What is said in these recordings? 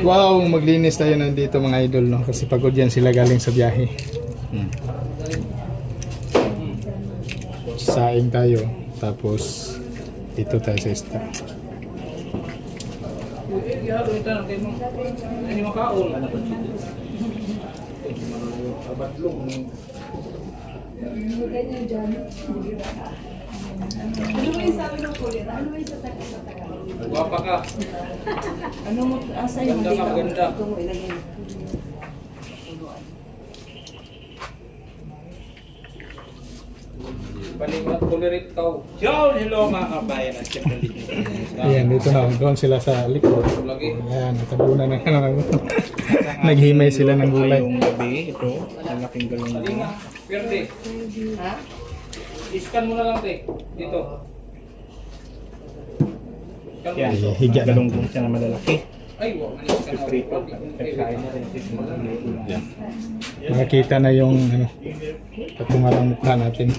Wow, maglinis tayo nandito mga idol, no? Kasi pagod yan sila galing sa biyahe. Saing tayo, tapos dito tayo sa ista. Guwapa ka. Ano mo asa yung Ganda ka, ganda. Panimat kulirit kau. Hello mga kabayan at siyempre dito. Ayan, dito na, doon sila sa likod. Lagi. Ayan, natabunan na naghimay sila ng gulay. Yung gabi, ito, malaking galong Hindi nga, pwede. Ha? Iskan mo na lang, te. Dito. Iskan mo. yan, Higa na. galonggong siya na malalaki. Ay, wow. Maniskan na. Prito, pagkain na rin sis mga yan. Makikita na yung ano, patungalang mukha natin.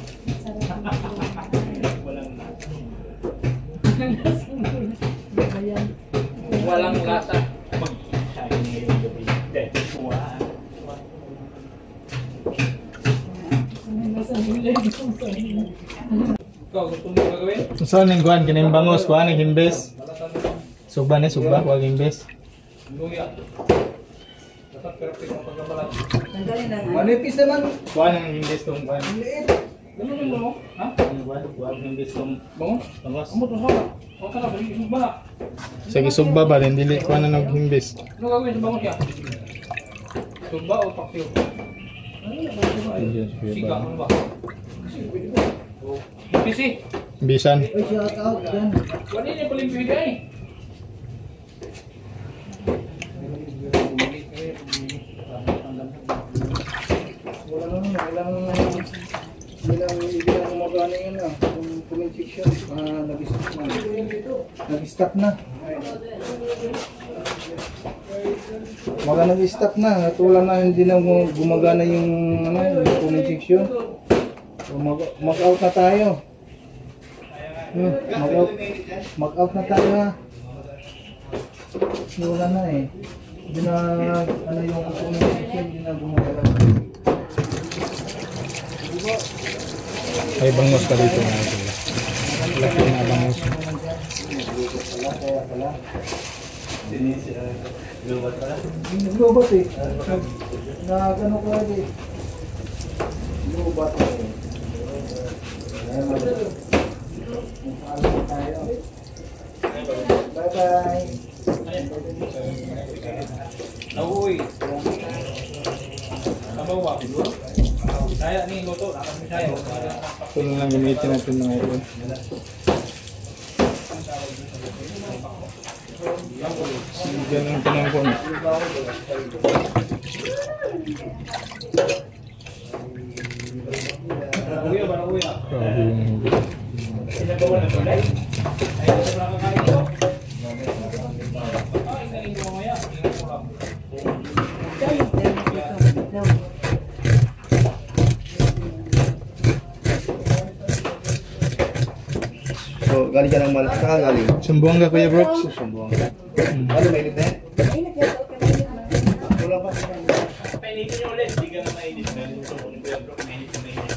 Walang lasa. Ikaw, gusto mo gagawin? So, nang kuhan, kining bangos, kuhan, nang himbes. Sugba na, sugba, huwag himbes. Luya. Dapat perfect ang pagkabalan. Tanggalin na nga. Manipis naman. Kuhan, nang himbes tong kuhan. Ganun mo, ha? Huwag himbes tong Bango? bangos. Amo to sa. O ka na, balik ba na? Sige, sugba ba rin, dili, kuhan na nang himbes. Ano gagawin sa bango siya? Sumba o paksiw? Siga, ano ba? Pisi. Bisan. Wala niya paling pwede ay. Nag-stop na. Mga nag-stop na. Natulan na hindi na gumagana yung comment section. So, mag-out na tayo. Mag-out na tayo ha. Wala na eh. Hindi na ano yung comment section, hindi na gumagana. Ay, bangos ka dito mga idol. Laki na bangos. Lubat eh. Nagano ko lagi. Lubat eh. Bye-bye. Nauwi. Sabaw ba? Saya ni luto, akan saya. Ito na lang gamitin natin mga idol. Ganun tanong ko. Uwi ba uwi na? Grabe yung hindi. Sinagawa na to dai. Ay sa mga kakain ko. Ay, galing mo mamaya. So, galing ka ng Malacca, galing. Sumbong ka Kuya Brooks? Sumbong. Ano, mainit na yan? Wala pa. Painitin niyo ulit, hindi ka na mainit. Mainit na mainit.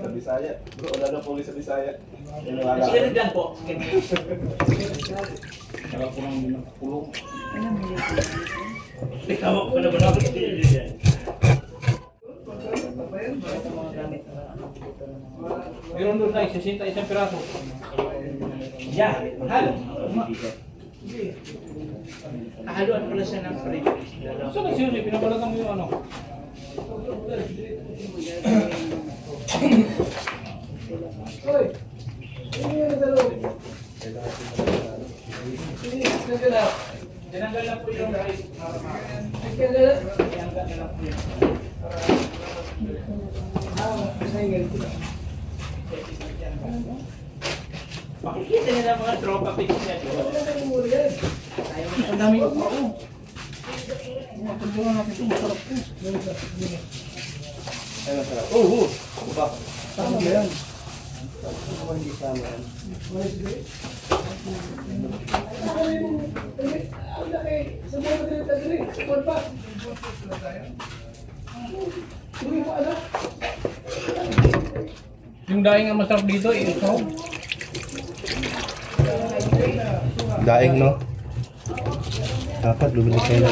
Bisaya. Bro, wala na pulis sa Bisaya. Sige rin dyan po. Kala ko nang nakakulong. Tama ko na ba na ako? Meron doon tayo, 61 piraso. Yan, mahal. Haluan pala siya ng free. Saan na siya? Pinabalatan mo yung ano? Tinanggal na po yung rice. Makikita nila mga tropa pics niya. Ang dami ko pa ako. Pagkawa natin ito, masarap po. Ay, masarap. Oo, ba? Tama ba yan? Hindi tama yan. Yung daing ang masarap dito, ikaw. Daing, no? Dapat lumili kayo na.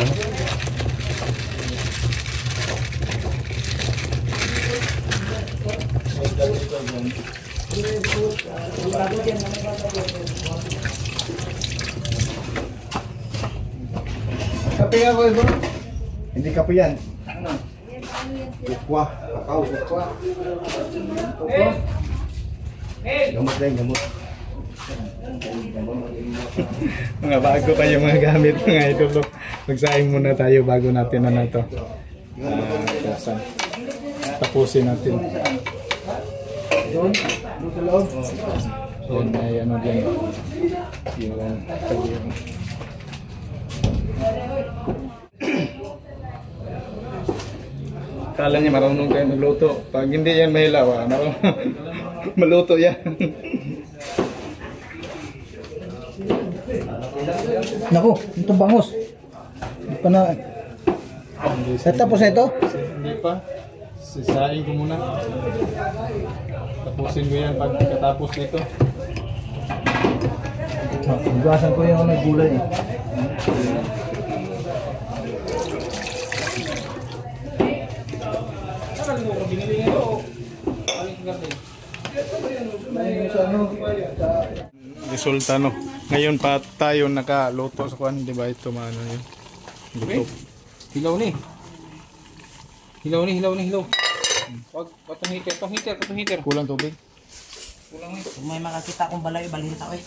Kape nga ko, bro. Hindi kape yan. Ukwa. Kakao, ukwa. Ukwa. Gamot din, gamot. Mga bago pa yung mga gamit mga idol. Magsaing muna tayo bago natin na ito. Tapusin natin. Doon? Doon sa loob? Yan ay ano din. Yung kala niya marunong kayo magluto. Pag hindi yan mahilaw, maluto yan. Naku, ito bangus. Hindi pa na. Tapos na ito? Hindi pa. Sisain ko muna. Tapusin ko yan pagkatapos nito. Hugasan ko yung gulay eh. Resulta no. Ngayon pa tayo nakaluto sa kuan, di ba ito maano yun. Luto. Hilaw ni. Hilaw ni, hilaw ni, hilaw. Wag, patong heater. Kulang tubig. Kulang ni. Kung may makakita akong balay, balhin tao eh.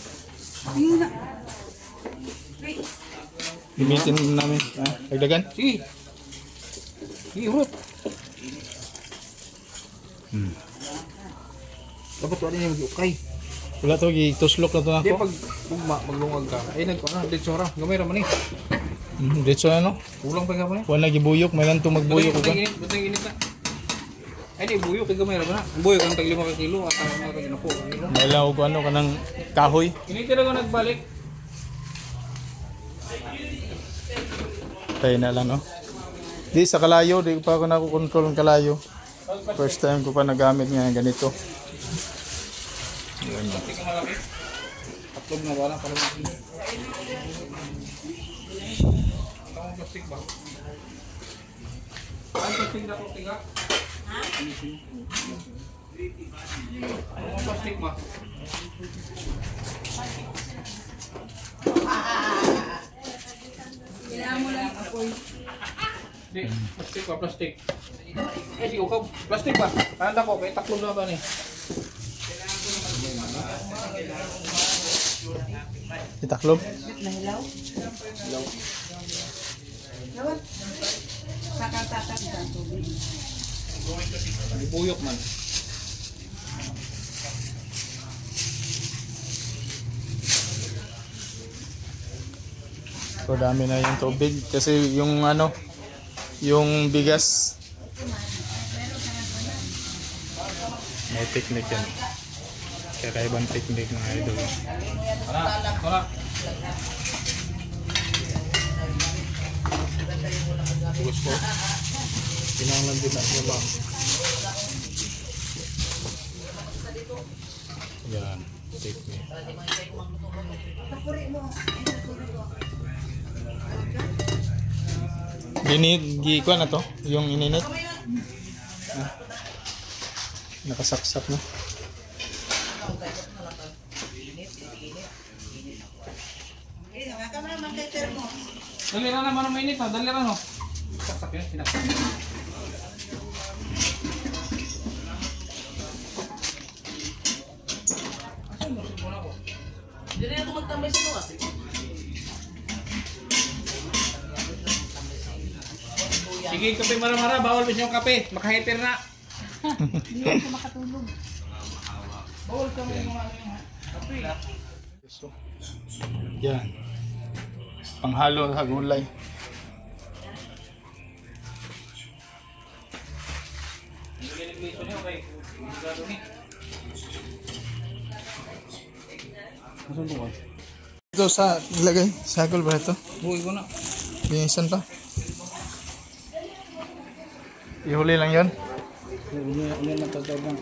Limitin namin. Dagdagan. Sige. Sige, urot. Dapat wala niya mag-ukay. Wala to, gituslok na to Di ako. pag maglungag ka. Ay, dito ra. Gamay ra man ni. Dito ano? Kulang pa ka man ni. Wala gibuyok, may lang to magbuyok ko ba? Basta init na. Ay, di buyok kay gamay ra ba na. Buyok ang tag 5 kilo at ang mga ginako. May lang ko ano kanang kahoy. Initira ko nagbalik. Tayo na lang no. Di sa kalayo, di pa ako nakukontrol ng kalayo. First time ko pa nagamit nga ganito. Plastic ang malaki. Tatlog na wala para mag ang plastic ba? Ang plastic na ko tiga. Ha? Ang plastic ba? Kailangan mo lang apoy. Di, plastic ba? Plastic. Eh, sige ko. Plastic ba? Handa ko, kaya taklog na ba ni? Itaklob. Nahilaw? Ilaw. Lawat. Saka-tatak sa tubig. Buyok man. So dami na yung tubig kasi yung ano, yung bigas may technique yan. Kakaibang technique ng idol. Wala. Tugas ko. Kinangan din na niya ba? Yan, technique. Dinigi ko na to, yung ininit. Nakasaksak na. Eh, nga ka naman kay Termos. Dali na naman ang mainit, dali na no. Saksak yun, sila. Asan mo, muna ko? Hindi na ako magtambay sa luwas. Sige, kape mara-mara, bawal ba yung kape? Makaheter na. Hindi ako makatulog. Bawal ka mo yung ano yung kape. So, yan. Panghalo sa gulay. Asan to ka? Ito sa ilagay. Sagol ba ito? Buhay ko na. Binisan pa. Ihuli lang yon. Hindi na tatawag.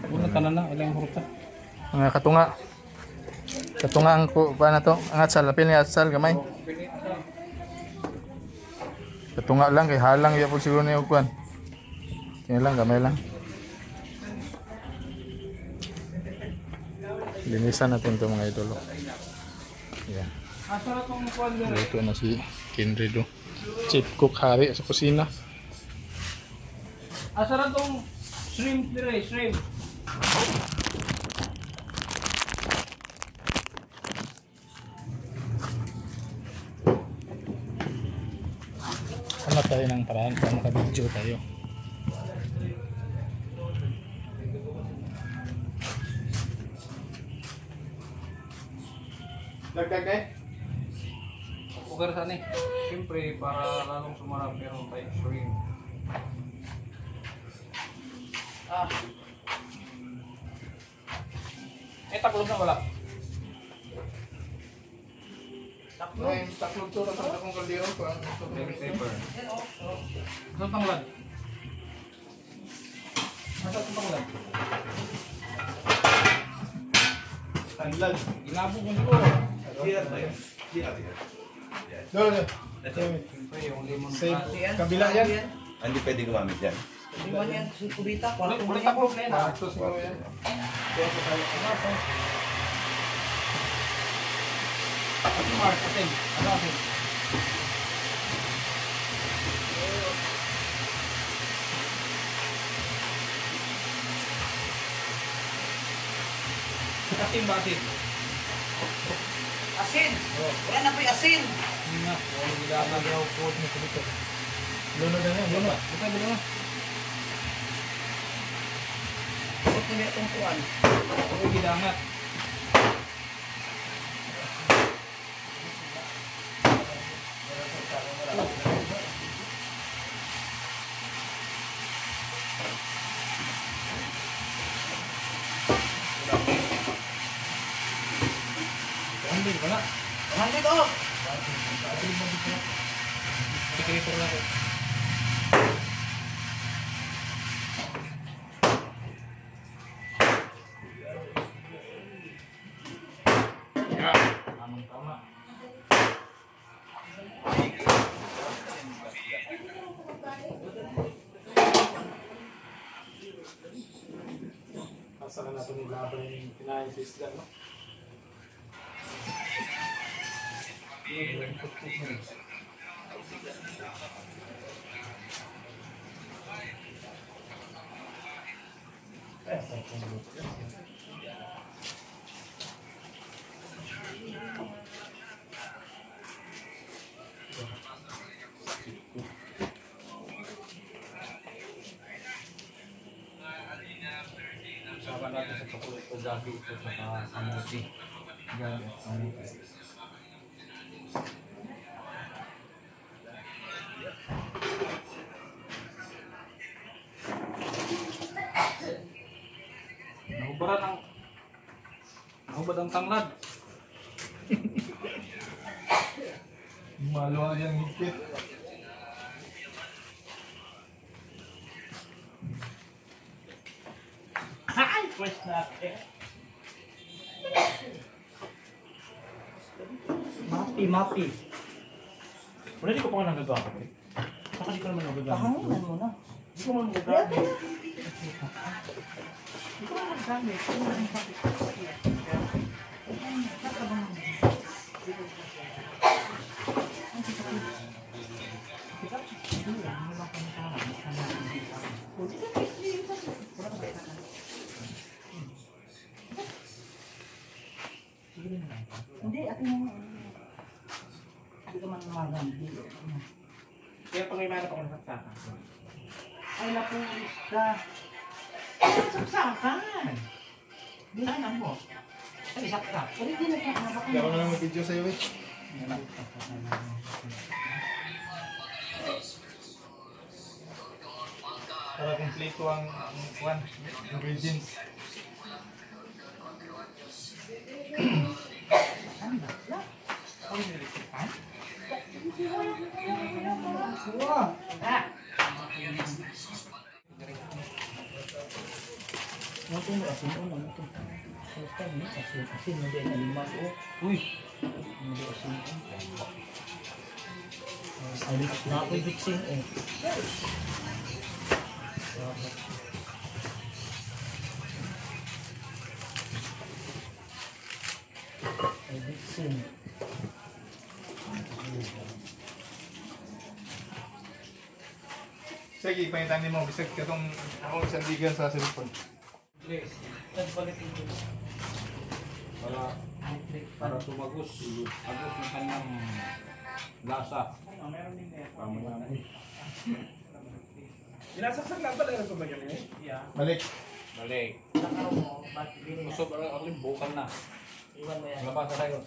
Una tanan na, ilang hurta. Mga katunga. Katunga ang pa na to. Ang atsal. Lapil ni atsal. Gamay. Katunga lang. Kay halang yapon siguro na yung kuwan. Kaya lang. Gamay lang. Linisan natin ito mga idolo. Yan. Asa na tong kuwan din? Luto na si Kindred. Chief cook hari sa kusina. Asa na tong shrimp dire, shrimp. Ano tayo ng paraan para makabidyo tayo. Dagdag eh. Ugar sa ni. Siyempre para lalong sumarap meron tayong shrimp. Ah. Taklog na wala. Taklog to sa akong kaldero ko. Paper. Saan tanglad? Saan tanglad? Tanlad. Inabo ko siguro. Dole. Siyempre yung lemon Save. grass. Kabila yan. Hindi pwede gumamit yan. Hindi man yan, kubita. Ulit taklog na yan ah. Ito siguro yan. Ano Mark? Atin. Ano atin? Atin ba atin? Asin! Wala na po yung asin! Hindi na. Huwag gilaman. Luno na yan. Luno. Buka bilo na. Huwag na itong kuwan. Huwag gilangat. Hindi ko na. Nandito! Sikreto lang ko. Tama. Pasakan natin yung laban yung kinain sa isla, no? Usapan natin sa chocolate ko gabi ito sa kamuti. Gabi at kamuti. Nahubad ang tanglad. Malo na yung higpit. Ay! Pwes natin. Mapi. Wala, di ko pa nga nagagamit. Saka di ko naman nagagamit. Pahanginan mo na. Di ko naman nagagamit. Hindi ko na nagsamit. Ano na yung sakit? Hindi, ako yung... Hindi ka man magamit. Kaya pag may manap ako nasaksakan. Ay, napulis ka. Saksakan! Hindi na alam mo. Ay, saksak. Pero hindi na kaya baka Hindi ako na lang mag-video sa'yo eh. Para complete ang ingredients. Natin mo asin mo na ito. Basta mo asin mo din alimas o. Uy. Hindi asin mo. Ay, na ako bitsin eh. Ay, bitsin. Sige, pahintang mo. Bisag ka itong akong sandigan sa cellphone. Para tumagos. Agos ng kanyang lasa. Sinasaksak lang pala yung kumagyan niya? Yeah. Balik. Balik. Nakaraw mo, ba't bili Gusto ba ako rin bukal na. Iwan mo yan. Labas na tayo.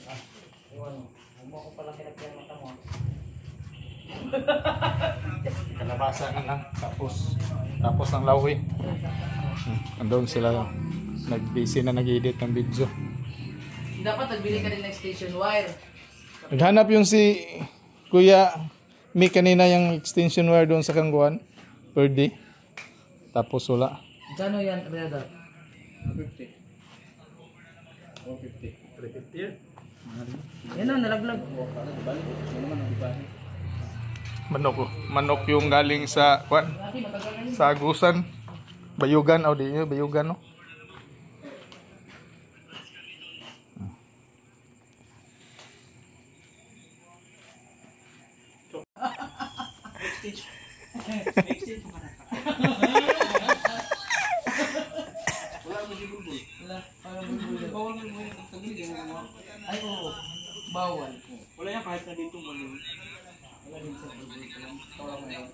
Iwan mo. Huwag mo ko pala kinagyan mata mo. Kalabasa na lang. Tapos ng lawi. Andun sila. Nag-busy na nag-edit ng video. Dapat nagbili ka din ng extension wire. Naghanap yung si Kuya Mick kanina yung extension wire doon sa kangguan. Per day. Tapos wala. Gano yan, Reda? 150. 350 yan. Yan ang nalaglag. Manok yung galing sa kwan. Sa agusan. Bayugan o di bayugan no. Ay, oo. Bawal. Wala yan kahit na dito mo. Wala din sa bulbul. Wala mo yan.